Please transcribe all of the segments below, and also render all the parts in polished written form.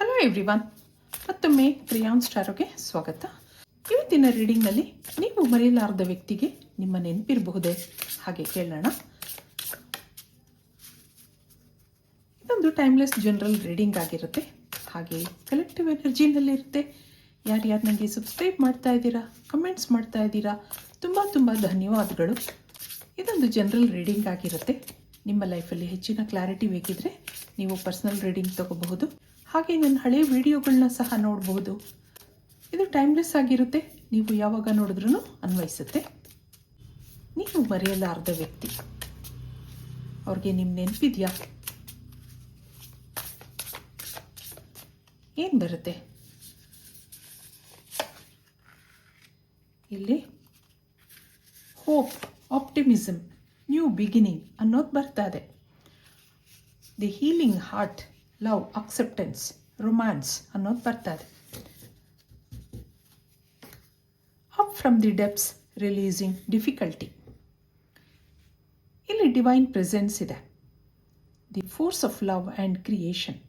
Hello everyone, ಮತ್ತೊಮ್ಮೆ ಪ್ರಿಯಾನ್ ಸ್ಟಾರೋಗೆ ಸ್ವಾಗತ. ಇವತ್ತಿನ ರೀಡಿಂಗ್ನಲ್ಲಿ ನೀವು ಮರೆಯಲಾರದ ವ್ಯಕ್ತಿಗೆ ನಿಮ್ಮ ನೆನಪಿರಬಹುದೇ? ಹಾಗೆ ಕೇಳೋಣ. ಇದೊಂದು ಟೈಮ್ಲೆಸ್ ಜನರಲ್ ರೀಡಿಂಗ್ ಆಗಿರುತ್ತೆ, ಹಾಗೆ ಕಲೆಕ್ಟಿವ್ ಎನರ್ಜಿನಲ್ಲಿರುತ್ತೆ. ಯಾರ್ಯಾರು ನನಗೆ ಸಬ್ಸ್ಕ್ರೈಬ್ ಮಾಡ್ತಾ ಇದ್ದೀರಾ, ಕಮೆಂಟ್ಸ್ ಮಾಡ್ತಾ ಇದ್ದೀರಾ, ತುಂಬ ಧನ್ಯವಾದಗಳು. ಇದೊಂದು ಜನರಲ್ ರೀಡಿಂಗ್ ಆಗಿರುತ್ತೆ. ನಿಮ್ಮ ಲೈಫಲ್ಲಿ ಹೆಚ್ಚಿನ ಕ್ಲಾರಿಟಿ ಬೇಕಿದ್ರೆ ನೀವು ಪರ್ಸನಲ್ ರೀಡಿಂಗ್ ತಗೋಬಹುದು. ಹಾಗೆ ನನ್ನ ಹಳೆಯ ವಿಡಿಯೋಗಳನ್ನ ಸಹ ನೋಡಬಹುದು. ಇದು ಟೈಮ್ಲೆಸ್ ಆಗಿರುತ್ತೆ, ನೀವು ಯಾವಾಗ ನೋಡಿದ್ರೂ ಅನ್ವಯಿಸುತ್ತೆ. ನೀವು ಮರೆಯಲಾರದ ವ್ಯಕ್ತಿ, ಅವ್ರಿಗೆ ನಿಮ್ಮ ನೆನಪಿದೆಯಾ? ಏನು ಬರುತ್ತೆ ಇಲ್ಲಿ? ಹೋಪ್, ಆಪ್ಟಿಮಿಸಮ್, ನ್ಯೂ ಬಿಗಿನಿಂಗ್ ಅನ್ನೋದು ಬರ್ತಾ ಇದೆ. The healing heart, love, acceptance, romance ಅನ್ನೋದು ಬರ್ತಾ ಇದೆ. Up from the depths, releasing difficulty. ಇಲ್ಲಿ ಡಿವೈನ್ ಪ್ರೆಸೆನ್ಸ್ ಇದೆ. The force of love and creation.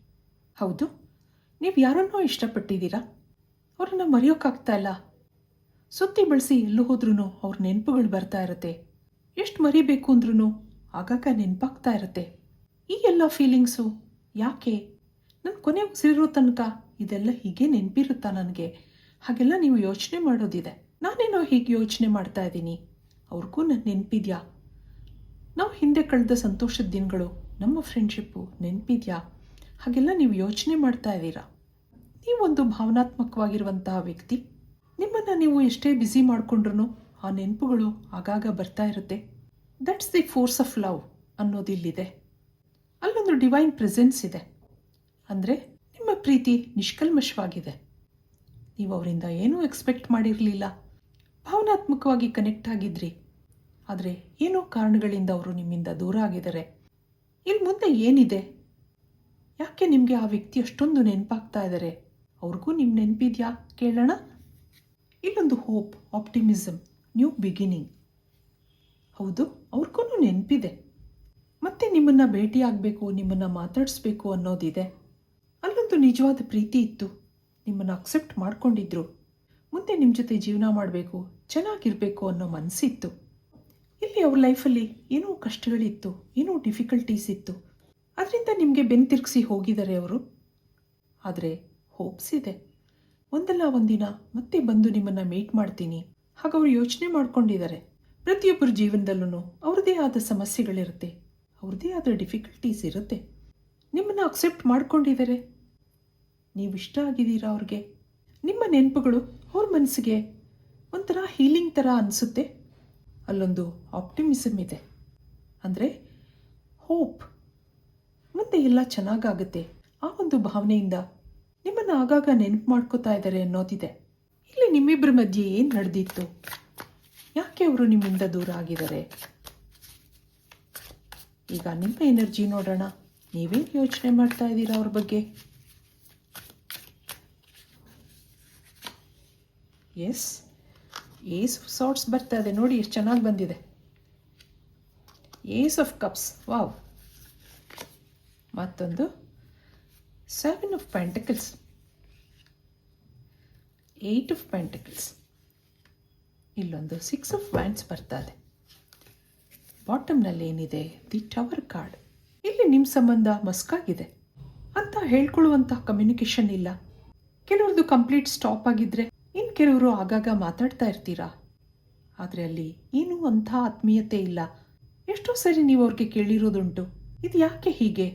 ಹೌದು, ನೀವು ಯಾರನ್ನೋ ಇಷ್ಟಪಟ್ಟಿದ್ದೀರಾ, ಅವ್ರನ್ನ ಮರೆಯೋಕ್ಕಾಗ್ತಾ ಇಲ್ಲ. ಸುತ್ತಿ ಬಳಸಿ ಎಲ್ಲೂ ಹೋದ್ರೂ ಅವ್ರ ನೆನಪುಗಳು ಬರ್ತಾ ಇರುತ್ತೆ. ಎಷ್ಟು ಮರಿಬೇಕು ಅಂದ್ರೂ ಆಗಾಗ ನೆನಪಾಗ್ತಾ ಇರುತ್ತೆ. ಈ ಎಲ್ಲ ಫೀಲಿಂಗ್ಸು ಯಾಕೆ? ನನ್ನ ಕೊನೆ ಉಸಿರಿರೋ ತನಕ ಇದೆಲ್ಲ ಹೀಗೆ ನೆನಪಿರುತ್ತಾ ನನಗೆ? ಹಾಗೆಲ್ಲ ನೀವು ಯೋಚನೆ ಮಾಡೋದಿದೆ. ನಾನೇನೋ ಹೀಗೆ ಯೋಚನೆ ಮಾಡ್ತಾ ಇದ್ದೀನಿ, ಅವ್ರಿಗೂ ನನ್ನ ನೆನಪಿದ್ಯಾ? ನಾವು ಹಿಂದೆ ಕಳೆದ ಸಂತೋಷದ ದಿನಗಳು, ನಮ್ಮ ಫ್ರೆಂಡ್ಶಿಪ್ಪು ನೆನಪಿದ್ಯಾ? ಹಾಗೆಲ್ಲ ನೀವು ಯೋಚನೆ ಮಾಡ್ತಾ ಇದ್ದೀರಾ. ನೀವೊಂದು ಭಾವನಾತ್ಮಕವಾಗಿರುವಂತಹ ವ್ಯಕ್ತಿ. ನಿಮ್ಮನ್ನು ನೀವು ಎಷ್ಟೇ ಬ್ಯುಸಿ ಮಾಡಿಕೊಂಡ್ರೂ ಆ ನೆನಪುಗಳು ಆಗಾಗ ಬರ್ತಾ ಇರುತ್ತೆ. That's the force of love ಅನ್ನೋದಿಲ್ಲಿದೆ. ಅಲ್ಲೊಂದು ಡಿವೈನ್ ಪ್ರೆಸೆನ್ಸ್ ಇದೆ. ಅಂದರೆ ನಿಮ್ಮ ಪ್ರೀತಿ ನಿಷ್ಕಲ್ಮಶವಾಗಿದೆ. ನೀವು ಅವರಿಂದ ಏನೂ ಎಕ್ಸ್ಪೆಕ್ಟ್ ಮಾಡಿರಲಿಲ್ಲ. ಭಾವನಾತ್ಮಕವಾಗಿ ಕನೆಕ್ಟ್ ಆಗಿದ್ರಿ, ಆದರೆ ಏನೋ ಕಾರಣಗಳಿಂದ ಅವರು ನಿಮ್ಮಿಂದ ದೂರ ಆಗಿದ್ದಾರೆ. ಇಲ್ಲಿ ಮುಂದೆ ಏನಿದೆ? ಯಾಕೆ ನಿಮಗೆ ಆ ವ್ಯಕ್ತಿ ಅಷ್ಟೊಂದು ನೆನಪಾಗ್ತಾ ಇದ್ದಾರೆ? ಅವ್ರಿಗೂ ನಿಮ್ಮ ನೆನಪಿದ್ಯಾ? ಕೇಳೋಣ. ಇಲ್ಲೊಂದು ಹೋಪ್, ಆಪ್ಟಿಮಿಸಮ್, ನ್ಯೂ ಬಿಗಿನಿಂಗ್. ಹೌದು, ಅವ್ರಿಗೂ ನೆನಪಿದೆ. ಮತ್ತೆ ನಿಮ್ಮನ್ನು ಭೇಟಿಯಾಗಬೇಕು, ನಿಮ್ಮನ್ನು ಮಾತಾಡಿಸ್ಬೇಕು ಅನ್ನೋದಿದೆ. ಅಲ್ಲೊಂದು ನಿಜವಾದ ಪ್ರೀತಿ ಇತ್ತು. ನಿಮ್ಮನ್ನು ಅಕ್ಸೆಪ್ಟ್ ಮಾಡ್ಕೊಂಡಿದ್ರು. ಮುಂದೆ ನಿಮ್ಮ ಜೊತೆ ಜೀವನ ಮಾಡಬೇಕು, ಚೆನ್ನಾಗಿರಬೇಕು ಅನ್ನೋ ಮನಸ್ಸಿತ್ತು. ಇಲ್ಲಿ ಅವ್ರ ಲೈಫಲ್ಲಿ ಏನೋ ಕಷ್ಟಗಳಿತ್ತು, ಏನೋ ಡಿಫಿಕಲ್ಟೀಸ್ ಇತ್ತು. ಅದರಿಂದ ನಿಮಗೆ ಬೆನ್ನು ತಿರುಗಿಸಿ ಹೋಗಿದ್ದಾರೆ ಅವರು. ಆದರೆ ಹೋಪ್ಸ್ ಇದೆ. ಒಂದಲ್ಲ ಒಂದಿನ ಮತ್ತೆ ಬಂದು ನಿಮ್ಮನ್ನು ಮೀಟ್ ಮಾಡ್ತೀನಿ ಹಾಗವ್ರು ಯೋಚನೆ ಮಾಡ್ಕೊಂಡಿದ್ದಾರೆ. ಪ್ರತಿಯೊಬ್ಬರ ಜೀವನದಲ್ಲೂ ಅವ್ರದ್ದೇ ಆದ ಸಮಸ್ಯೆಗಳಿರುತ್ತೆ, ಅವ್ರದ್ದೇ ಆದ ಡಿಫಿಕಲ್ಟೀಸ್ ಇರುತ್ತೆ. ನಿಮ್ಮನ್ನು ಅಕ್ಸೆಪ್ಟ್ ಮಾಡ್ಕೊಂಡಿದ್ದಾರೆ. ನೀವು ಇಷ್ಟ ಆಗಿದ್ದೀರಾ ಅವ್ರಿಗೆ. ನಿಮ್ಮ ನೆನಪುಗಳು ಅವ್ರ ಮನಸ್ಸಿಗೆ ಒಂಥರ ಹೀಲಿಂಗ್ ಥರ ಅನಿಸುತ್ತೆ. ಅಲ್ಲೊಂದು ಆಪ್ಟಿಮಿಸಮ್ ಇದೆ, ಅಂದರೆ ಹೋಪ್, ಮುಂದೆ ಎಲ್ಲ ಚೆನ್ನಾಗಾಗುತ್ತೆ. ಆ ಒಂದು ಭಾವನೆಯಿಂದ ನಿಮ್ಮನ್ನು ಆಗಾಗ ನೆನಪು ಮಾಡ್ಕೋತಾ ಇದ್ದಾರೆ ಅನ್ನೋದಿದೆ. ಇಲ್ಲಿ ನಿಮ್ಮಿಬ್ಬರ ಮಧ್ಯೆ ಏನು ನಡೆದಿತ್ತು? ಯಾಕೆ ಅವರು ನಿಮ್ಮಿಂದ ದೂರ ಆಗಿದ್ದಾರೆ? ಈಗ ನಿಮ್ಮ ಎನರ್ಜಿ ನೋಡೋಣ. ನೀವೇನು ಯೋಚನೆ ಮಾಡ್ತಾ ಇದ್ದೀರಾ ಅವ್ರ ಬಗ್ಗೆ? ಎಸ್, ಏಸ್ ಆಫ್ ಸಾರ್ಟ್ಸ್ ಬರ್ತಾ ಇದೆ. ನೋಡಿ ಎಷ್ಟು ಚೆನ್ನಾಗಿ ಬಂದಿದೆ. Ace of cups, wow. ಮತ್ತೊಂದು 7 ಆಫ್ ಪೆಂಟಕಲ್ಸ್, 8 ಆಫ್ ಪೆಂಟಕಲ್ಸ್. ಇಲ್ಲೊಂದು 6 ಆಫ್ ವ್ಯಾಂಡ್ಸ್ ಬರ್ತಾ ಇದೆ. ಬಾಟಮ್ನಲ್ಲಿ ಏನಿದೆ? The tower card. ಇಲ್ಲಿ ನಿಮ್ಮ ಸಂಬಂಧ ಮಸ್ಕಾಗಿದೆ ಅಂತ ಹೇಳ್ಕೊಳ್ಳುವಂಥ ಕಮ್ಯುನಿಕೇಷನ್ ಇಲ್ಲ. ಕೆಲವ್ರದ್ದು ಕಂಪ್ಲೀಟ್ ಸ್ಟಾಪ್ ಆಗಿದ್ರೆ, ಇನ್ನು ಕೆಲವರು ಆಗಾಗ ಮಾತಾಡ್ತಾ ಇರ್ತೀರಾ. ಆದರೆ ಅಲ್ಲಿ ಏನೂ ಅಂಥ ಆತ್ಮೀಯತೆ ಇಲ್ಲ. ಎಷ್ಟೋ ಸರಿ ನೀವು ಅವ್ರಿಗೆ ಕೇಳಿರೋದುಂಟು, ಇದು ಯಾಕೆ ಹೀಗೆ?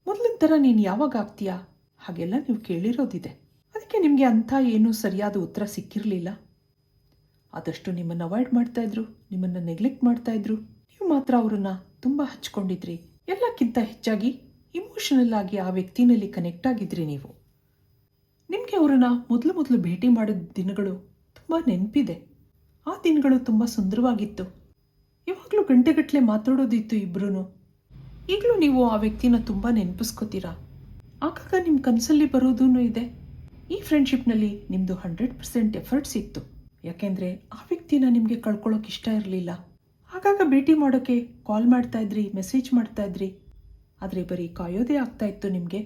ಮೊದಲಿನ ಥರ ನೀನು ಯಾವಾಗ ಆಗ್ತೀಯಾ? ಹಾಗೆಲ್ಲ ನೀವು ಕೇಳಿರೋದಿದೆ. ಅದಕ್ಕೆ ನಿಮಗೆ ಅಂಥ ಏನೂ ಸರಿಯಾದ ಉತ್ತರ ಸಿಕ್ಕಿರಲಿಲ್ಲ. ಆದಷ್ಟು ನಿಮ್ಮನ್ನು ಅವಾಯ್ಡ್ ಮಾಡ್ತಾಯಿದ್ರು, ನಿಮ್ಮನ್ನು ನೆಗ್ಲೆಕ್ಟ್ ಮಾಡ್ತಾಯಿದ್ರು. ನೀವು ಮಾತ್ರ ಅವರನ್ನು ತುಂಬ ಹಚ್ಕೊಂಡಿದ್ರಿ. ಎಲ್ಲಕ್ಕಿಂತ ಹೆಚ್ಚಾಗಿ ಇಮೋಷನಲ್ ಆಗಿ ಆ ವ್ಯಕ್ತಿನಲ್ಲಿ ಕನೆಕ್ಟ್ ಆಗಿದ್ರಿ ನೀವು. ನಿಮಗೆ ಅವರನ್ನು ಮೊದಲು ಭೇಟಿ ಮಾಡಿದ ದಿನಗಳು ತುಂಬ ನೆನಪಿದೆ. ಆ ದಿನಗಳು ತುಂಬ ಸುಂದರವಾಗಿತ್ತು. ಯಾವಾಗಲೂ ಗಂಟೆಗಟ್ಟಲೆ ಮಾತಾಡೋದಿತ್ತು ಇಬ್ಬರೂ. ಈಗಲೂ ನೀವು ಆ ವ್ಯಕ್ತಿನ ತುಂಬ ನೆನಪಿಸ್ಕೋತೀರಾ. ಆಗಾಗ ನಿಮ್ಮ ಕನಸಲ್ಲಿ ಬರೋದೂ ಇದೆ. ಈ ಫ್ರೆಂಡ್ಶಿಪ್ನಲ್ಲಿ ನಿಮ್ಮದು 100% ಎಫರ್ಟ್ಸ್ ಇತ್ತು. ಯಾಕೆಂದರೆ ಆ ವ್ಯಕ್ತಿನ ನಿಮಗೆ ಕಳ್ಕೊಳ್ಳೋಕೆ ಇಷ್ಟ ಇರಲಿಲ್ಲ. ಆಗಾಗ ಭೇಟಿ ಮಾಡೋಕ್ಕೆ ಕಾಲ್ ಮಾಡ್ತಾಯಿದ್ರಿ, ಮೆಸೇಜ್ ಮಾಡ್ತಾಯಿದ್ರಿ. ಆದರೆ ಬರೀ ಕಾಯೋದೇ ಆಗ್ತಾಯಿತ್ತು ನಿಮಗೆ.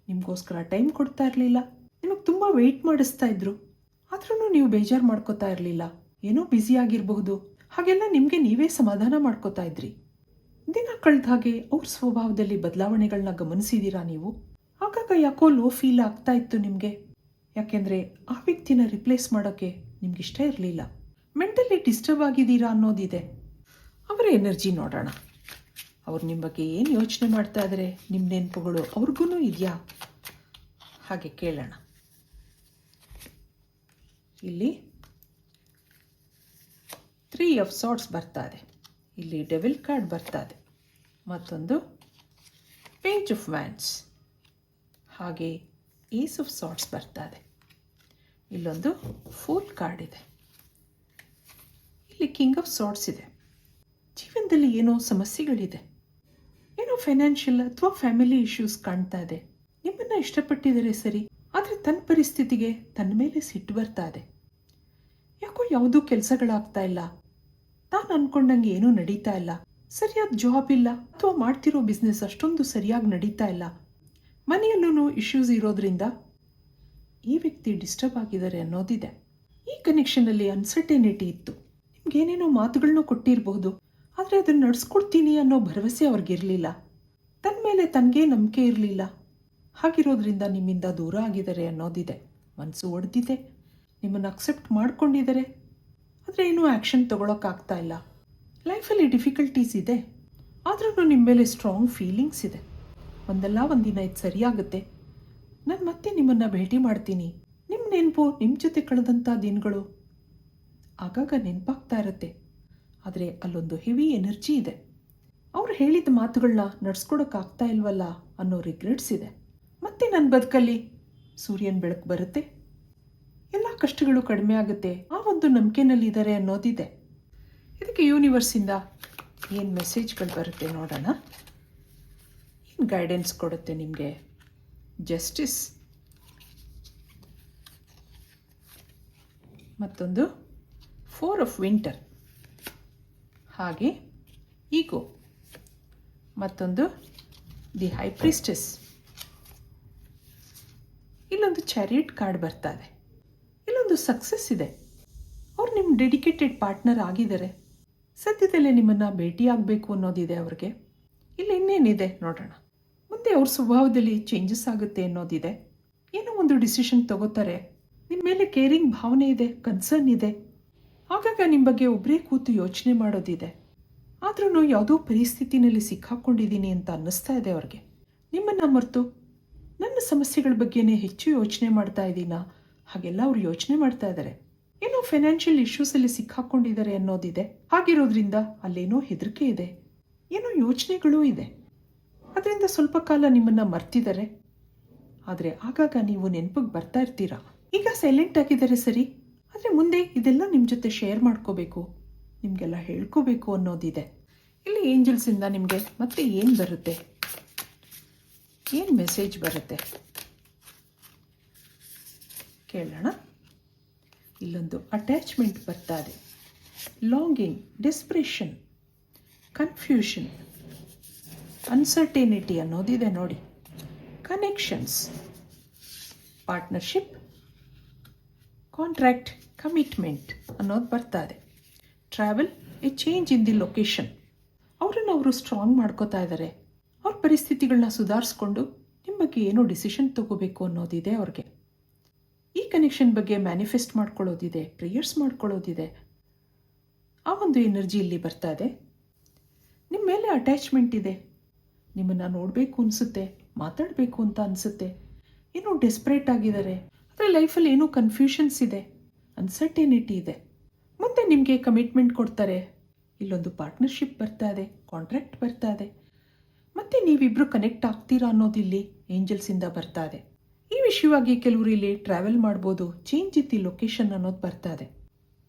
ನಿಮಗೋಸ್ಕರ ಟೈಮ್ ಕೊಡ್ತಾ ಇರಲಿಲ್ಲ, ನಿಮಗೆ ತುಂಬ ವೆಯ್ಟ್ ಮಾಡಿಸ್ತಾ ಇದ್ರು. ಆದ್ರೂ ನೀವು ಬೇಜಾರು ಮಾಡ್ಕೋತಾ ಇರಲಿಲ್ಲ. ಏನೋ ಬ್ಯುಸಿ ಆಗಿರಬಹುದು, ಹಾಗೆಲ್ಲ ನಿಮಗೆ ನೀವೇ ಸಮಾಧಾನ ಮಾಡ್ಕೋತಾ ಇದ್ರಿ. ದಿನ ಕಳೆದ ಹಾಗೆ ಅವ್ರ ಸ್ವಭಾವದಲ್ಲಿ ಬದಲಾವಣೆಗಳನ್ನ ಗಮನಿಸಿದ್ದೀರಾ ನೀವು? ಆಗಾಗ ಯಾಕೋ ಲೋ ಫೀಲ್ ಆಗ್ತಾ ಇತ್ತು ನಿಮಗೆ. ಯಾಕೆಂದರೆ ಆ ವ್ಯಕ್ತಿನ ರಿಪ್ಲೇಸ್ ಮಾಡೋಕ್ಕೆ ನಿಮ್ಗೆ ಇಷ್ಟ ಇರಲಿಲ್ಲ. ಮೆಂಟಲಿ ಡಿಸ್ಟರ್ಬ್ ಆಗಿದ್ದೀರಾ ಅನ್ನೋದಿದೆ. ಅವರ ಎನರ್ಜಿ ನೋಡೋಣ. ಅವ್ರು ನಿಮ್ಮ ಬಗ್ಗೆ ಏನು ಯೋಚನೆ ಮಾಡ್ತಾ ಇದ್ದಾರೆ, ನಿಮ್ಮ ನೆನಪುಗಳು ಅವ್ರಿಗೂ ಇದೆಯಾ ಹಾಗೆ ಕೇಳೋಣ. ಇಲ್ಲಿ 3 ಆಫ್ ಸಾರ್ಟ್ಸ್ ಬರ್ತಾ ಇದೆ, ಇಲ್ಲಿ ಡೆವಿಲ್ ಕಾರ್ಡ್ ಬರ್ತಾ ಇದೆ, ಮತ್ತೊಂದು ಪೇಜ್ ಆಫ್ ವ್ಯಾಂಡ್ಸ್, ಹಾಗೆ ಏಸ್ ಆಫ್ ಸಾರ್ಟ್ಸ್ ಬರ್ತಾ ಇದೆ. ಇಲ್ಲೊಂದು ಫೂಲ್ ಕಾರ್ಡ್ ಇದೆ, ಇಲ್ಲಿ ಕಿಂಗ್ ಆಫ್ ಸಾರ್ಟ್ಸ್ ಇದೆ. ಜೀವನದಲ್ಲಿ ಏನೋ ಸಮಸ್ಯೆಗಳಿದೆ, ಏನೋ ಫೈನಾನ್ಷಿಯಲ್ ಅಥವಾ ಫ್ಯಾಮಿಲಿ ಇಶ್ಯೂಸ್ ಕಾಣ್ತಾ ಇದೆ. ನಿಮ್ಮನ್ನು ಇಷ್ಟಪಟ್ಟಿದ್ದಾರೆ ಸರಿ, ಆದರೆ ತನ್ನ ಪರಿಸ್ಥಿತಿಗೆ ತನ್ನ ಮೇಲೆ ಸಿಟ್ಟು ಬರ್ತಾ ಇದೆ. ಯಾಕೋ ಯಾವುದೂ ಕೆಲಸಗಳಾಗ್ತಾ ಇಲ್ಲ, ತಾನು ಅಂದ್ಕೊಂಡಂಗೆ ಏನೂ ನಡೀತಾ ಇಲ್ಲ. ಸರಿಯಾದ ಜಾಬ್ ಇಲ್ಲ ಅಥವಾ ಮಾಡ್ತಿರೋ ಬಿಸ್ನೆಸ್ ಅಷ್ಟೊಂದು ಸರಿಯಾಗಿ ನಡೀತಾ ಇಲ್ಲ. ಮನೆಯಲ್ಲೂ ಇಶ್ಯೂಸ್ ಇರೋದ್ರಿಂದ ಈ ವ್ಯಕ್ತಿ ಡಿಸ್ಟರ್ಬ್ ಆಗಿದ್ದಾರೆ ಅನ್ನೋದಿದೆ. ಈ ಕನೆಕ್ಷನಲ್ಲಿ ಅನ್ಸರ್ಟೆನಿಟಿ ಇತ್ತು. ನಿಮ್ಗೇನೇನೋ ಮಾತುಗಳನ್ನೂ ಕೊಟ್ಟಿರಬಹುದು, ಆದರೆ ಅದನ್ನು ನಡೆಸ್ಕೊಡ್ತೀನಿ ಅನ್ನೋ ಭರವಸೆ ಅವ್ರಿಗಿರಲಿಲ್ಲ. ತನ್ನ ಮೇಲೆ ತನಗೇ ನಂಬಿಕೆ ಇರಲಿಲ್ಲ. ಹಾಗಿರೋದ್ರಿಂದ ನಿಮ್ಮಿಂದ ದೂರ ಆಗಿದ್ದಾರೆ ಅನ್ನೋದಿದೆ. ಮನಸ್ಸು ಒಡೆದಿದೆ, ನಿಮ್ಮನ್ನು ಅಕ್ಸೆಪ್ಟ್ ಮಾಡ್ಕೊಂಡಿದ್ದಾರೆ, ಆದರೆ ಏನೂ ಆ್ಯಕ್ಷನ್ ತೊಗೊಳಕ್ಕಾಗ್ತಾ ಇಲ್ಲ. ಲೈಫಲ್ಲಿ ಡಿಫಿಕಲ್ಟೀಸ್ ಇದೆ, ಆದ್ರೂ ನಿಮ್ಮ ಮೇಲೆ ಸ್ಟ್ರಾಂಗ್ ಫೀಲಿಂಗ್ಸ್ ಇದೆ. ಒಂದಲ್ಲ ಒಂದಿನ ಇದು ಸರಿಯಾಗುತ್ತೆ, ನಾನು ಮತ್ತೆ ನಿಮ್ಮನ್ನು ಭೇಟಿ ಮಾಡ್ತೀನಿ. ನಿಮ್ಮ ನೆನಪು, ನಿಮ್ಮ ಜೊತೆ ಕಳೆದಂಥ ದಿನಗಳು ಆಗಾಗ ನೆನಪಾಗ್ತಾ ಇರುತ್ತೆ. ಆದರೆ ಅಲ್ಲೊಂದು ಹೆವಿ ಎನರ್ಜಿ ಇದೆ. ಅವ್ರು ಹೇಳಿದ ಮಾತುಗಳನ್ನ ನಡ್ಸ್ಕೊಡೋಕ್ಕಾಗ್ತಾ ಇಲ್ವಲ್ಲ ಅನ್ನೋ ರಿಗ್ರೆಟ್ಸ್ ಇದೆ. ಮತ್ತೆ ನನ್ನ ಬದುಕಲ್ಲಿ ಸೂರ್ಯನ ಬೆಳಕು ಬರುತ್ತೆ, ಎಲ್ಲ ಕಷ್ಟಗಳು ಕಡಿಮೆ ಆಗುತ್ತೆ, ಆ ಒಂದು ನಂಬಿಕೆನಲ್ಲಿದ್ದಾರೆ ಅನ್ನೋದಿದೆ. ಇದಕ್ಕೆ ಯೂನಿವರ್ಸಿಂದ ಏನು ಮೆಸೇಜ್ಗಳು ಬರುತ್ತೆ ನೋಡೋಣ. ಏನು ಗೈಡೆನ್ಸ್ ಕೊಡುತ್ತೆ ನಿಮಗೆ? ಜಸ್ಟಿಸ್, ಮತ್ತೊಂದು 4 ಆಫ್ ವಿಂಟರ್, ಹಾಗೆ ಈಗೋ, ಮತ್ತೊಂದು ದಿ ಹೈ ಪ್ರಿಸ್ಟೆಸ್. ಇಲ್ಲೊಂದು ಚಾರಿಯಟ್ ಕಾರ್ಡ್ ಬರ್ತಾ ಇದೆ. ಇಲ್ಲೊಂದು ಸಕ್ಸಸ್ ಇದೆ. ಅವ್ರು ನಿಮ್ಮ ಡೆಡಿಕೇಟೆಡ್ ಪಾರ್ಟ್ನರ್ ಆಗಿದ್ದಾರೆ. ಸದ್ಯದಲ್ಲೇ ನಿಮ್ಮನ್ನು ಭೇಟಿಯಾಗಬೇಕು ಅನ್ನೋದಿದೆ ಅವ್ರಿಗೆ. ಇಲ್ಲಿ ಇನ್ನೇನಿದೆ ನೋಡೋಣ. ಮುಂದೆ ಅವ್ರ ಸ್ವಭಾವದಲ್ಲಿ ಚೇಂಜಸ್ ಆಗುತ್ತೆ ಅನ್ನೋದಿದೆ. ಏನೋ ಒಂದು ಡಿಸಿಷನ್ ತಗೋತಾರೆ. ನಿಮ್ಮ ಮೇಲೆ ಕೇರಿಂಗ್ ಭಾವನೆ ಇದೆ, ಕನ್ಸರ್ನ್ ಇದೆ. ಆಗಾಗ ನಿಮ್ಮ ಬಗ್ಗೆ ಒಬ್ಬರೇ ಕೂತು ಯೋಚನೆ ಮಾಡೋದಿದೆ. ಆದ್ರೂ ಯಾವುದೋ ಪರಿಸ್ಥಿತಿನಲ್ಲಿ ಸಿಕ್ಕಾಕೊಂಡಿದ್ದೀನಿ ಅಂತ ಅನ್ನಿಸ್ತಾ ಇದೆ ಅವ್ರಿಗೆ. ನಿಮ್ಮನ್ನು ಮರೆತು ನನ್ನ ಸಮಸ್ಯೆಗಳ ಬಗ್ಗೆನೇ ಹೆಚ್ಚು ಯೋಚನೆ ಮಾಡ್ತಾ ಇದ್ದೀನಾ ಹಾಗೆಲ್ಲ ಅವ್ರು ಯೋಚನೆ ಮಾಡ್ತಾ ಇದ್ದಾರೆ. ಏನೋ ಫೈನಾನ್ಷಿಯಲ್ ಇಶ್ಯೂಸಲ್ಲಿ ಸಿಕ್ಕಾಕೊಂಡಿದ್ದಾರೆ ಅನ್ನೋದಿದೆ. ಹಾಗಿರೋದ್ರಿಂದ ಅಲ್ಲೇನೋ ಹೆದರಿಕೆ ಇದೆ, ಏನೋ ಯೋಚನೆಗಳೂ ಇದೆ. ಅದರಿಂದ ಸ್ವಲ್ಪ ಕಾಲ ನಿಮ್ಮನ್ನು ಮರ್ತಿದ್ದಾರೆ, ಆದರೆ ಆಗಾಗ ನೀವು ನೆನಪಿಗೆ ಬರ್ತಾ ಇರ್ತೀರಾ. ಈಗ ಸೈಲೆಂಟ್ ಆಗಿದ್ದಾರೆ ಸರಿ, ಆದರೆ ಮುಂದೆ ಇದೆಲ್ಲ ನಿಮ್ಮ ಜೊತೆ ಶೇರ್ ಮಾಡ್ಕೋಬೇಕು, ನಿಮಗೆಲ್ಲ ಹೇಳ್ಕೋಬೇಕು ಅನ್ನೋದಿದೆ. ಇಲ್ಲಿ ಏಂಜಲ್ಸಿಂದ ನಿಮಗೆ ಮತ್ತೆ ಏನು ಬರುತ್ತೆ, ಏನು ಮೆಸೇಜ್ ಬರುತ್ತೆ ಕೇಳೋಣ. ಇಲ್ಲೊಂದು ಅಟ್ಯಾಚ್ಮೆಂಟ್ ಬರ್ತಾ ಇದೆ, ಲಾಂಗಿಂಗ್, ಡೆಸ್ಪ್ರೇಷನ್, ಕನ್ಫ್ಯೂಷನ್, ಅನ್ಸರ್ಟೆನಿಟಿ ಅನ್ನೋದಿದೆ ನೋಡಿ. ಕನೆಕ್ಷನ್ಸ್, ಪಾರ್ಟ್ನರ್ಶಿಪ್, ಕಾಂಟ್ರಾಕ್ಟ್, ಕಮಿಟ್ಮೆಂಟ್ ಅನ್ನೋದು ಬರ್ತಾ ಇದೆ. Travel, A change in the location. ಅವರು ಸ್ಟ್ರಾಂಗ್ ಮಾಡ್ಕೋತಾ ಇದ್ದಾರೆ. ಅವ್ರ ಪರಿಸ್ಥಿತಿಗಳನ್ನ ಸುಧಾರಿಸ್ಕೊಂಡು ನಿಮ್ಮ ಬಗ್ಗೆ ಏನೋ ಡಿಸಿಷನ್ ತಗೋಬೇಕು ಅನ್ನೋದಿದೆ ಅವ್ರಿಗೆ. ಈ ಕನೆಕ್ಷನ್ ಬಗ್ಗೆ ಮ್ಯಾನಿಫೆಸ್ಟ್ ಮಾಡ್ಕೊಳ್ಳೋದಿದೆ, ಪ್ರೇಯರ್ಸ್ ಮಾಡ್ಕೊಳ್ಳೋದಿದೆ. ಆ ಒಂದು ಎನರ್ಜಿ ಇಲ್ಲಿ ಬರ್ತಾ ಇದೆ. ನಿಮ್ಮ ಮೇಲೆ ಅಟ್ಯಾಚ್ಮೆಂಟ್ ಇದೆ, ನಿಮ್ಮನ್ನು ನೋಡಬೇಕು ಅನಿಸುತ್ತೆ, ಮಾತಾಡಬೇಕು ಅಂತ ಅನಿಸುತ್ತೆ. ಏನೋ ಡೆಸ್ಪರೇಟ್ ಆಗಿದ್ದಾರೆ, ಆದರೆ ಲೈಫಲ್ಲಿ ಏನೋ ಕನ್ಫ್ಯೂಷನ್ಸ್ ಇದೆ, ಅನ್ಸರ್ಟೆನಿಟಿ ಇದೆ. ಮುಂದೆ ನಿಮಗೆ ಕಮಿಟ್ಮೆಂಟ್ ಕೊಡ್ತಾರೆ. ಇಲ್ಲೊಂದು ಪಾರ್ಟ್ನರ್ಶಿಪ್ ಬರ್ತಾ ಇದೆ, ಕಾಂಟ್ರಾಕ್ಟ್ ಬರ್ತಾ ಇದೆ. ಮತ್ತೆ ನೀವಿಬ್ಬರು ಕನೆಕ್ಟ್ ಆಗ್ತೀರಾ ಅನ್ನೋದಿಲ್ಲಿ ಏಂಜಲ್ಸಿಂದ ಬರ್ತಾ ಇದೆ. ಈ ವಿಷಯವಾಗಿ ಕೆಲವರು ಇಲ್ಲಿ ಟ್ರಾವೆಲ್ ಮಾಡ್ಬೋದು, ಚೇಂಜ್ ಇನ್ ದಿ ಲೊಕೇಶನ್ ಅನ್ನೋದು ಬರ್ತಾ ಇದೆ.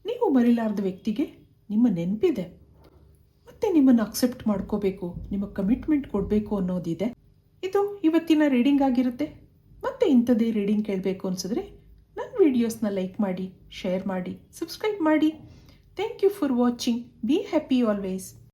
ನೀವು ಮರಿಲಾರ್ದ ವ್ಯಕ್ತಿಗೆ ನಿಮ್ಮ ನೆನಪಿದೆ, ಮತ್ತೆ ನಿಮ್ಮನ್ನು ಅಕ್ಸೆಪ್ಟ್ ಮಾಡ್ಕೋಬೇಕು, ನಿಮಗೆ ಕಮಿಟ್ಮೆಂಟ್ ಕೊಡಬೇಕು ಅನ್ನೋದಿದೆ. ಇದು ಇವತ್ತಿನ ರೀಡಿಂಗ್ ಆಗಿರುತ್ತೆ. ಮತ್ತೆ ಇಂಥದ್ದೇ ರೀಡಿಂಗ್ ಕೇಳಬೇಕು ಅನಿಸಿದ್ರೆ ನನ್ನ ವಿಡಿಯೋಸ್ನ ಲೈಕ್ ಮಾಡಿ, ಶೇರ್ ಮಾಡಿ, ಸಬ್ಸ್ಕ್ರೈಬ್ ಮಾಡಿ. Thank you for watching. Be happy always.